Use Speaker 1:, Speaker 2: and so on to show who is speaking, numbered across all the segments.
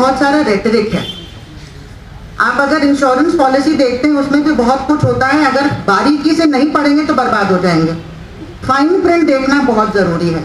Speaker 1: बहुत सारा रेटरिक है। आप अगर इंश्योरेंस पॉलिसी देखते हैं उसमें भी बहुत कुछ होता है, अगर बारीकी से नहीं पढ़ेंगे तो बर्बाद हो जाएंगे। फाइन प्रिंट देखना बहुत ज़रूरी है।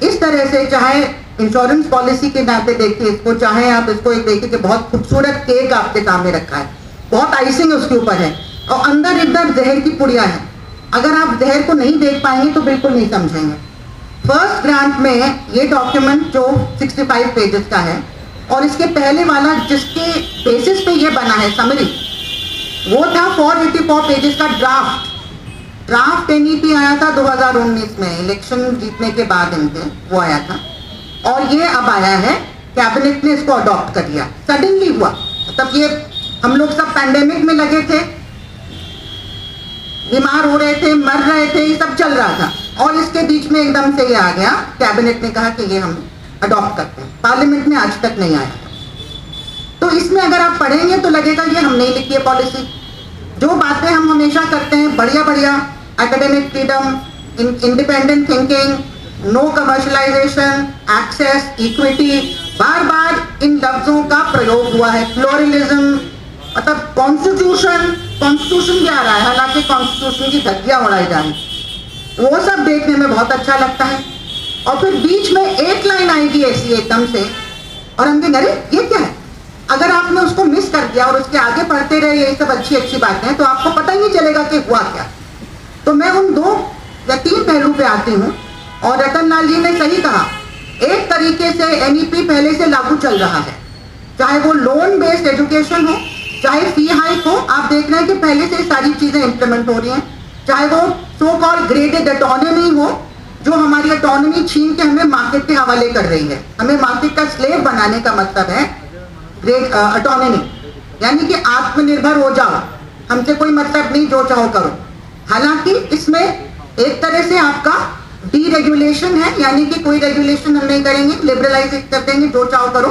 Speaker 1: इस तरह से चाहे इंश्योरेंस पॉलिसी के नाते देखिए इसको, चाहे आप इसको एक देखिए कि बहुत खूबसूरत केक आपके सामने रखा है, बहुत आइसिंग उसके ऊपर है और अंदर एकदम जहर की पुड़िया है। अगर आप जहर को नहीं देख पाएंगे तो बिल्कुल नहीं समझेंगे। फर्स्ट ग्रांट में ये डॉक्यूमेंट जो 65 पेजेस का है और इसके पहले वाला जिसके बेसिस पे ये बना है समरी, वो था 484 पेजेस का ड्राफ्ट एनईपी आया था 2019 में, इलेक्शन जीतने के बाद इनके वो आया था और ये अब आया है, कैबिनेट ने इसको अडॉप्ट कर लिया। सडनली हुआ, मतलब ये हम लोग सब पैंडेमिक में लगे थे, बीमार हो रहे थे, मर रहे थे, ये सब चल रहा था और इसके बीच में एकदम से ये आ गया, कैबिनेट ने कहा कि ये हम अडॉप्ट करते हैं। पार्लियामेंट में आज तक नहीं आया। तो इसमें अगर आप पढ़ेंगे तो लगेगा ये हम नहीं लिखी है पॉलिसी। जो बातें हम हमेशा करते हैं बढ़िया बढ़िया, academic freedom, independent thinking, no commercialisation, access, equity, बार बार इन लफ्जों का प्रयोग हुआ है। प्लूरलिज्म, मतलब कॉन्स्टिट्यूशन भी आ रहा है, हालांकि कॉन्स्टिट्यूशन की धज्जियां उड़ाई जा रही, वो सब देखने में बहुत अच्छा लगता है। और फिर बीच में एक लाइन आएगी ऐसी एकदम से और हम कहेंगे अरे ये क्या है। अगर आपने उसको मिस कर दिया और उसके आगे पढ़ते रहे ये सब अच्छी अच्छी बातें, तो आपको पता ही नहीं चलेगा कि हुआ क्या। तो मैं उन 2 या 3 पहलू पे आती हूँ और रतन लाल जी ने सही कहा, एक तरीके से एनईपी पहले से लागू चल रहा है, चाहे वो लोन बेस्ड एजुकेशन हो, चाहे फी हाइक हो। आप देख रहे हैं कि पहले से सारी चीजें इंप्लीमेंट हो रही हैं, चाहे वो सो कॉल्ड ग्रेडेड ऑटोनॉमी हो, जो हमारी ऑटोनॉमी छीन के हमें मार्केट के हवाले कर रही है। हमें मार्केट का स्लेव बनाने का मतलब है ग्रेड ऑटोनॉमी, यानी कि आत्मनिर्भर हो जाओ, हमसे कोई मतलब नहीं, जो चाहो करो। हालांकि इसमें एक तरह से आपका डीरेगुलेशन है, यानी कि कोई रेगुलेशन हम नहीं करेंगे, लिबरलाइज कर देंगे, जो चाहो करो।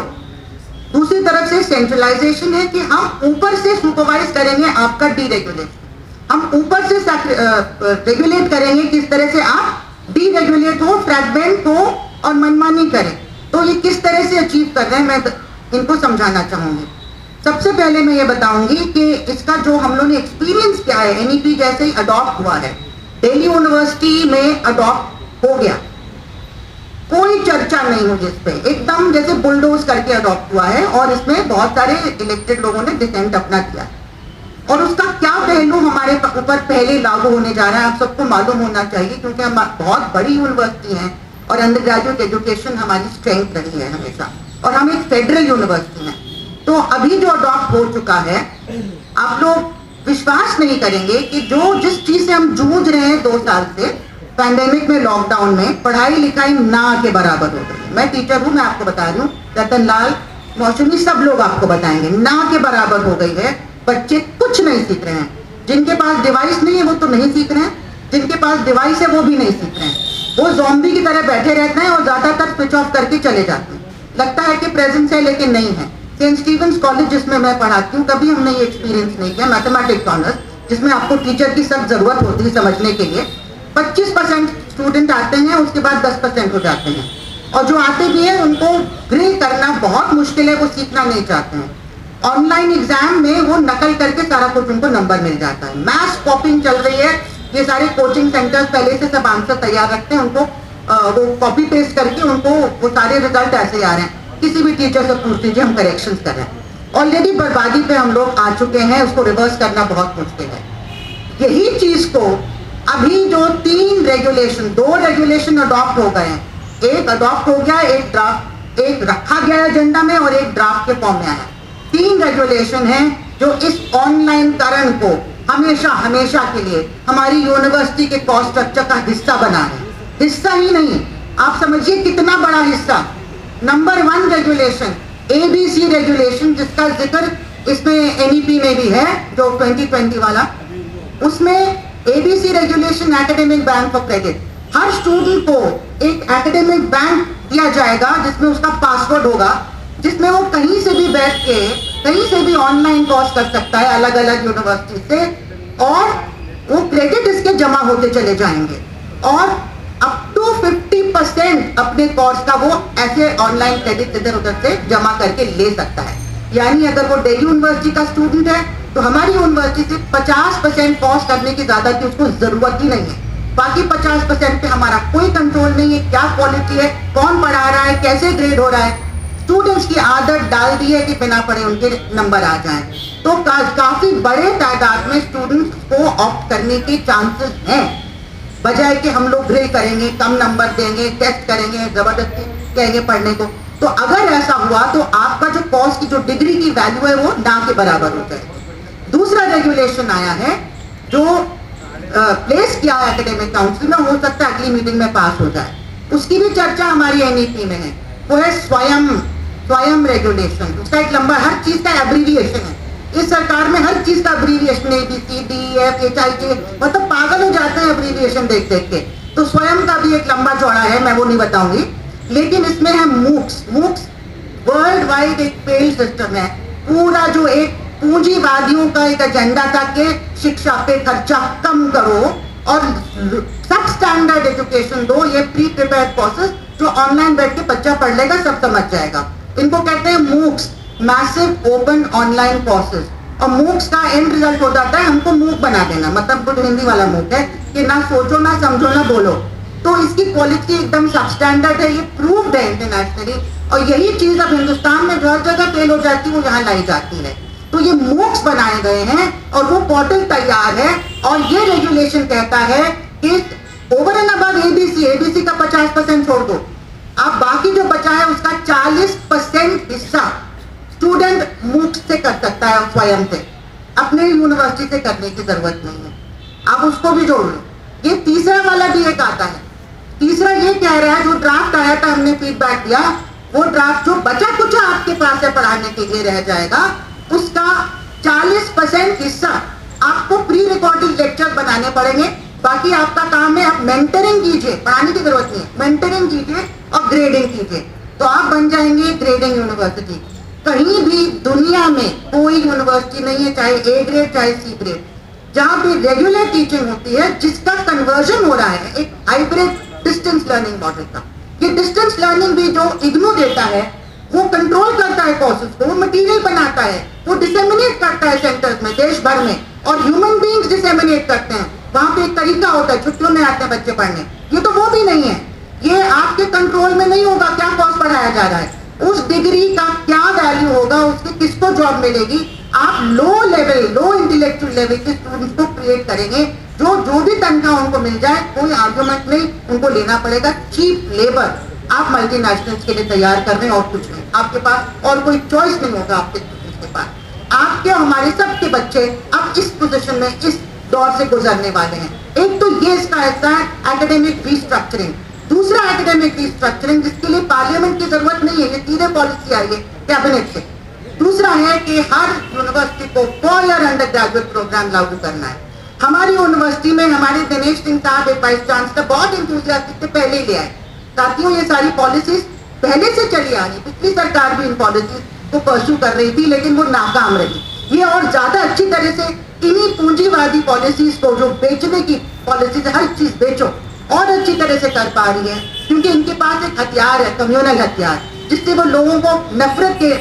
Speaker 1: दूसरी तरफ से सेंट्रलाइजेशन है कि हम ऊपर से सुपरवाइज करेंगे आपका डीरेगुलेशन, हम ऊपर से रेगुलेट करेंगे किस तरह से आप डीरेगुलेट हो, फ्रैगमेंट हो और मनमानी करें। तो ये किस तरह से अचीव कर रहे हैं मैं इनको समझाना चाहूंगी। सबसे पहले मैं ये बताऊंगी कि इसका जो हम लोगों ने एक्सपीरियंस किया है, एनईपी जैसे ही अडॉप्ट हुआ है, दिल्ली यूनिवर्सिटी में अडॉप्ट हो गया, कोई चर्चा नहीं हुई इस पे, एकदम जैसे बुलडोज करके अडॉप्ट हुआ है और इसमें बहुत सारे इलेक्टेड लोगों ने डिसेंट अपना किया और उसका क्या पहलू हमारे ऊपर पहले लागू होने जा रहा है आप सबको मालूम होना चाहिए, क्योंकि हम बहुत बड़ी यूनिवर्सिटी हैं और अंडर ग्रेजुएट एजुकेशन हमारी स्ट्रेंथ रही है हमेशा और हम एक फेडरल यूनिवर्सिटी हैं। तो अभी जो अडॉप्ट हो चुका है, आप लोग विश्वास नहीं करेंगे कि जो जिस चीज से हम जूझ रहे हैं 2 साल से, पैंडेमिक में, लॉकडाउन में, पढ़ाई लिखाई ना के बराबर हो गई है। मैं टीचर हूँ, मैं आपको बता रही हूँ, रतन लाल, मौसमी, सब लोग आपको बताएंगे, ना के बराबर हो गई है। बच्चे कुछ नहीं सीख रहे हैं, जिनके पास डिवाइस नहीं है वो तो नहीं सीख रहे हैं, जिनके पास डिवाइस है वो भी नहीं सीख रहे हैं, वो ज़ॉम्बी की तरह बैठे रहते हैं और ज्यादातर स्विच ऑफ करके चले जाते हैं। लगता है कि प्रेजेंस है लेकिन नहीं है। सेंट स्टीफेंस कॉलेज जिसमें मैं पढ़ाती हूँ, कभी हमने ये एक्सपीरियंस नहीं किया, मैथमेटिक्स ऑनर्स, जिसमें आपको टीचर की सख्त जरूरत होती है समझने के लिए। 25% स्टूडेंट आते हैं, उसके बाद 10% हो जाते हैं और जो आते भी हैं उनको ग्रिल करना बहुत मुश्किल है, वो सीखना नहीं चाहते हैं। ऑनलाइन एग्जाम में वो नकल करके सारा कुछ उनको नंबर मिल जाता है। मैथ्स कॉपिंग चल रही है, ये सारे कोचिंग सेंटर्स पहले से सब आंसर तैयार रखते हैं, उनको वो कॉपी पेस्ट करके उनको वो सारे रिजल्ट ऐसे आ रहे हैं। किसी भी टीचर से पूछ लीजिए, हम करेक्शंस कर रहे हैं। ऑलरेडी बर्बादी पे हम लोग आ चुके हैं, उसको रिवर्स करना बहुत मुश्किल है। यही चीज को अभी जो 3 रेगुलेशन, 2 रेगुलेशन अडॉप्ट हो गए हैं, एक अडॉप्ट हो गया, एक ड्राफ्ट, एक रखा गया एजेंडा में और एक ड्राफ्ट के फॉर्म में आया। 3 रेगुलेशन हैं जो इस ऑनलाइन करण को हमेशा हमेशा के लिए हमारी यूनिवर्सिटी के कॉस्ट स्ट्रक्चर का हिस्सा बना है। हिस्सा ही नहीं, आप समझिए कितना बड़ा हिस्सा। नंबर 1 रेगुलेशन, ABC रेगुलेशन, जिसका जिक्र इसमें एनईपी में भी है, जो 2020 वाला, उसमें ABC regulation, academic bank for credit, her student को एक एकेडमिक बैंक दिया जाएगा जिसमें उसका पासवर्ड होगा, जिसमें वो कहीं से भी बैठ के कहीं से भी ऑनलाइन कोर्स कर सकता है अलग अलग यूनिवर्सिटी से, और वो क्रेडिट इसके जमा होते चले जाएंगे और अप टू 50% स्टूडेंट अपने कोर्स का वो ऐसे ऑनलाइन क्रेडिट इधर उधर से जमा करके ले सकता है। यानी अगर वो दिल्ली यूनिवर्सिटी का स्टूडेंट है तो हमारी यूनिवर्सिटी से 50% कॉस्ट करने की ज्यादा की उसको जरूरत ही नहीं है। बाकी 50% पे हमारा कोई कंट्रोल नहीं है, क्या क्वालिटी है, कौन पढ़ा रहा है, कैसे ग्रेड हो रहा है। स्टूडेंट्स की आदत डाल दी है कि बिना पढ़े उनके नंबर आ जाएं। तो काफी बड़े तादाद में स्टूडेंट्स को ऑप्ट करने के चांसेस हैं, बजाय कि हम लोग ग्रे करेंगे, कम नंबर देंगे, टेस्ट करेंगे, जबरदस्ती कहेंगे पढ़ने को। तो अगर ऐसा हुआ तो आपका जो कोर्स की जो डिग्री की वैल्यू है वो ना के बराबर हो जाएगी। दूसरा रेगुलेशन आया है जो प्लेस किया है एकेडमिक काउंसिल में, हो सकता है अगली मीटिंग में पास हो जाए, उसकी भी चर्चा हमारी एनईपी में है। वो है स्वयं रेगुलेशन। उसका एक लंबा, हर चीज का एब्रीविएशन है इस सरकार में, हर चीज का एब्रीविएशन, ABCDEF मतलब पागल हो जाते हैं एब्रीविएशन देख देख के। तो स्वयं का भी एक लंबा चौड़ा है, मैं वो नहीं बताऊंगी। लेकिन इसमें है मूक्स वर्ल्ड वाइड एक पेड सिस्टम है, पूरा जो एक पूंजीवादियों का एक एजेंडा था कि शिक्षा पे खर्चा कम करो और सब स्टैंडर्ड एजुकेशन दो। ये प्री प्रिपेयर्ड कोर्सेज जो ऑनलाइन बैठ के बच्चा पढ़ लेगा, सब समझ जाएगा। इनको कहते हैं MOOCs, massive open online courses. और मूक्स का एंड रिजल्ट हो जाता है हमको मूक बना देना, मतलब कुछ हिंदी वाला मूक है कि ना सोचो ना समझो ना बोलो। तो इसकी क्वालिटी एकदम सब स्टैंडर्ड है, ये प्रूव्ड है इंटरनेशनली। और यही चीज अब हिंदुस्तान में जो जगह फेल हो जाती है वो यहाँ लाई जाती है। तो ये मूक्स बनाए गए हैं और वो पोर्टल तैयार है। और ये रेगुलेशन कहता है कि ओवर एंड अबव एबीसी का 50% छोड़ दो, आप बाकी जो बचा है उसका 40% हिस्सा स्टूडेंट मूक्स से कर सकता है, स्वयं से, अपने यूनिवर्सिटी से करने की जरूरत नहीं है। आप उसको भी जोड़ लो। ये तीसरा वाला भी एक आता है। तीसरा ये कह रहा है, जो ड्राफ्ट आया था हमने फीडबैक दिया, वो ड्राफ्ट जो बचा कुछ आपके पास है पढ़ाने के लिए रह जाएगा, उसका 40% हिस्सा आपको प्री रिकॉर्डेड लेक्चर बनाने पड़ेंगे। बाकी आपका काम है, आप मेंटरिंग कीजिए, पढ़ाने की जरूरत नहीं है, मेंटरिंग कीजिए और ग्रेडिंग कीजिए, तो आप बन जाएंगे ग्रेडिंग यूनिवर्सिटी। कहीं भी दुनिया में कोई यूनिवर्सिटी नहीं है, चाहे ए ग्रेड चाहे सी ग्रेड, जहां भी रेगुलर टीचिंग होती है जिसका कन्वर्जन हो रहा है एक हाइब्रिड डिस्टेंस लर्निंग मॉडल का। ये डिस्टेंस लर्निंग भी जो इग्नू देता है, वो कंट्रोल करता है कोर्सेज को, वो मटेरियल बनाता है, वो डिसेमिनेट करता है सेंटर्स में देश भर में, और ह्यूमन बीइंग्स डिसेमिनेट करते हैं। वहां पे एक तरीका होता है, छुट्टियों में आते हैं बच्चे पढ़ने, ये तो वो भी नहीं है। ये आपके कंट्रोल में नहीं होगा क्या कोर्स पढ़ाया जा रहा है, उस डिग्री का क्या वैल्यू होगा, उसकी किसको जॉब मिलेगी। आप लो लेवल, लो इंटेलेक्चुअल लेवल के स्टूडेंट्स को क्रिएट करेंगे, जो भी तनख्वाह उनको मिल जाए, कोई आर्गुमेंट नहीं, उनको लेना पड़ेगा चीप लेबर। आप मल्टीनेशनल्स के लिए तैयार कर रहे हैं और कुछ नहीं, आपके पास और कोई चॉइस नहीं होगा आपके स्टूडेंट्स के पास। आपके हमारे सबके बच्चे अब इस पोजीशन में, इस दौर से गुजरने वाले हैं। एक तो ये इसका हिस्सा है एकेडमिक रीस्ट्रक्चरिंग। दूसरा एकेडमिक रीस्ट्रक्चरिंग जिसके लिए पार्लियामेंट की जरूरत नहीं है, ये सीधे पॉलिसी आई है कैबिनेट से। दूसरा है कि हर यूनिवर्सिटी को 4 ईयर अंडर ग्रेजुएट प्रोग्राम लागू करना है। हमारी यूनिवर्सिटी में हमारे दिनेश सिंह साहब एक वाइस चांसलर बहुत इंथुजियास्टिक से पहले ही ले आए। साथियों, ये सारी पॉलिसीज पहले से चली आ रही, पिछली सरकार भी इन पॉलिसीज को परस्यू कर रही थी, लेकिन वो नाकाम रही। ये और ज्यादा अच्छी तरह से इन्हीं पूंजीवादी पॉलिसीज को, जो बेचने की पॉलिसीज, हर चीज बेचो, और अच्छी तरह से कर पा रही है, क्योंकि इनके पास एक हथियार है, कम्युनल हथियार, जिससे वो लोगों को नफरत के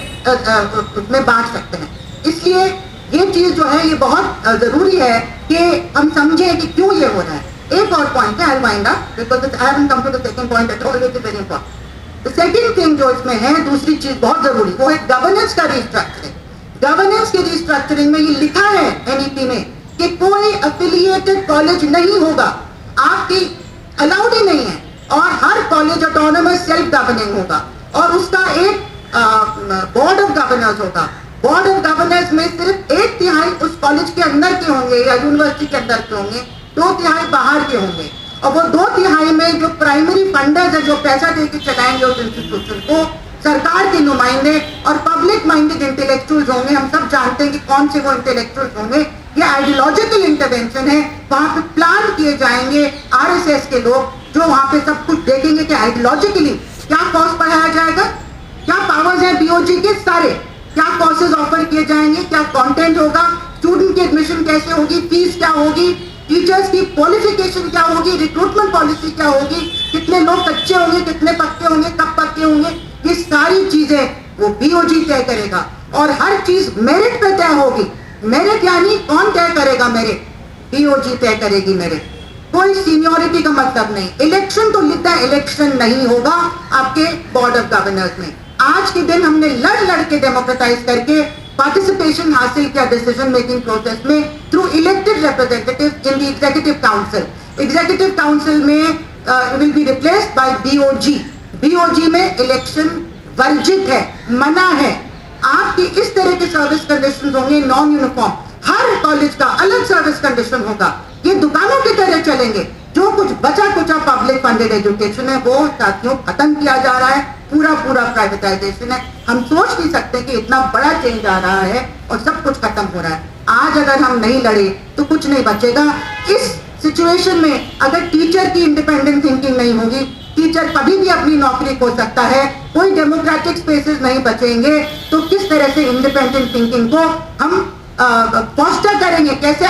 Speaker 1: में बांट सकते हैं। इसलिए ये चीज जो है ये बहुत जरूरी है कि हम समझें कि क्यों ये हो रहा है। एक और पॉइंट है, I wind up because I haven't come to the second point at all, it is very important. The second thing जो इसमें है, दूसरी चीज बहुत जरूरी, वो है गवर्नेंस का रीस्ट्रक्चरिंग। गवर्नेंस की रीस्ट्रक्चरिंग में ये लिखा है एनईपी में कि कोई एफिलिएटेड कॉलेज नहीं होगा, आपकी अलाउड ही नहीं है, और हर कॉलेज ऑटोनोमस सेल्फ गवर्निंग होगा, और उसका एक बोर्ड ऑफ गवर्नर्स होगा। बोर्ड ऑफ गवर्नर्स में सिर्फ 1/3 उस कॉलेज के अंदर के होंगे या यूनिवर्सिटी के अंदर के होंगे, 2/3 बाहर के होंगे, और वो 2/3 में जो प्राइमरी फंडर्स है, जो पैसा दे के चलाएंगे उस इंस्टीट्यूशन को, सरकार के नुमाइंदे और पब्लिक माइंडेड इंटेलेक्चुअल्स होंगे। हम सब जानते हैं कि कौन से वो इंटेलेक्चुअल्स होंगे। ये आइडियोलॉजिकल इंटरवेंशन है, वहां पे प्लान किए जाएंगे आरएसएस के लोग, जो वहां पे सब कुछ देखेंगे कि आइडियोलॉजिकली क्या कोर्स पढ़ाया जाएगा, क्या पावर्स है बीओजी के सारे, क्या कोर्सेज ऑफर किए जाएंगे, क्या कंटेंट होगा, स्टूडेंट की एडमिशन कैसे होगी, फीस क्या होगी, टीचर्स की क्वालिफिकेशन क्या होगी, रिक्रूटमेंट पॉलिसी क्या होगी, कितने लोग कच्चे होंगे, कितने पक्के होंगे, कब पक्के होंगे, ये सारी चीजें वो बीओजी तय करेगा। और हर चीज मेरिट पे तय होगी। मेरिट यानी कौन तय करेगा मेरिट? बीओजी तय करेगी मेरिट। कोई सीनियरिटी का मतलब नहीं। इलेक्शन तो लिखता है, इलेक्शन नहीं होगा आपके बोर्ड ऑफ गवर्नर्स में। आज के दिन हमने लड़ के डेमोक्रेटाइज करके पार्टिसिपेशन हासिल किया डिसीजन मेकिंग प्रोसेस में through elected representative in the executive council. Executive council में will be replaced by BOG. BOG में इलेक्शन वर्जित है, मना है। आपकी इस तरह के सर्विस कंडीशन होंगे नॉन यूनिफॉर्म। हर कॉलेज का अलग सर्विस कंडीशन होगा। ये दुकानों की तरह चलेंगे। जो कुछ बचा कुचा पब्लिक फंडेड एजुकेशन है वो साथियों खत्म किया जा रहा है। पूरा प्राइवेटाइजेशन है। हम सोच नहीं सकते कि इतना बड़ा चेंज आ रहा है और सब कुछ खत्म हो रहा है। आज अगर हम नहीं लड़े तो कुछ नहीं बचेगा। इस सिचुएशन में अगर टीचर की इंडिपेंडेंट थिंकिंग नहीं होगी, टीचर कभी भी अपनी नौकरी खो सकता है, कोई डेमोक्रेटिक स्पेसेस नहीं बचेंगे, तो किस तरह से इंडिपेंडेंट थिंकिंग को हम फॉस्टर करेंगे? कैसे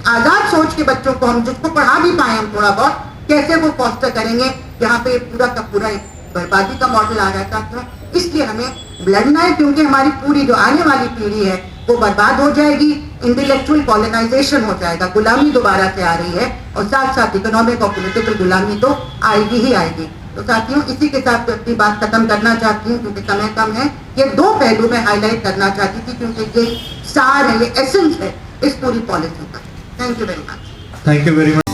Speaker 1: आजाद सोच के बच्चों को हम जिसको पढ़ा भी पाए हम थोड़ा बहुत, कैसे वो फॉस्टर करेंगे? यहाँ पे पूरा का पूरा बर्बादी का मॉडल आ रहा है साथियों। इसलिए हमें लड़ना है, क्योंकि हमारी पूरी जो आने वाली पीढ़ी है वो बर्बाद हो जाएगी। इंटेलेक्चुअल कॉलोनाइजेशन हो जाएगा, गुलामी दोबारा से आ रही है और साथ साथ इकोनॉमिक और पॉलिटिकल गुलामी तो आएगी ही आएगी। तो साथियों इसी के साथ अपनी बात खत्म करना चाहती हूँ क्योंकि समय कम है। ये दो पहलू में हाईलाइट करना चाहती थी क्योंकि ये सार है, ये एसेंस है इस पूरी पॉलिसी का। Thank you very much.
Speaker 2: Thank you very much.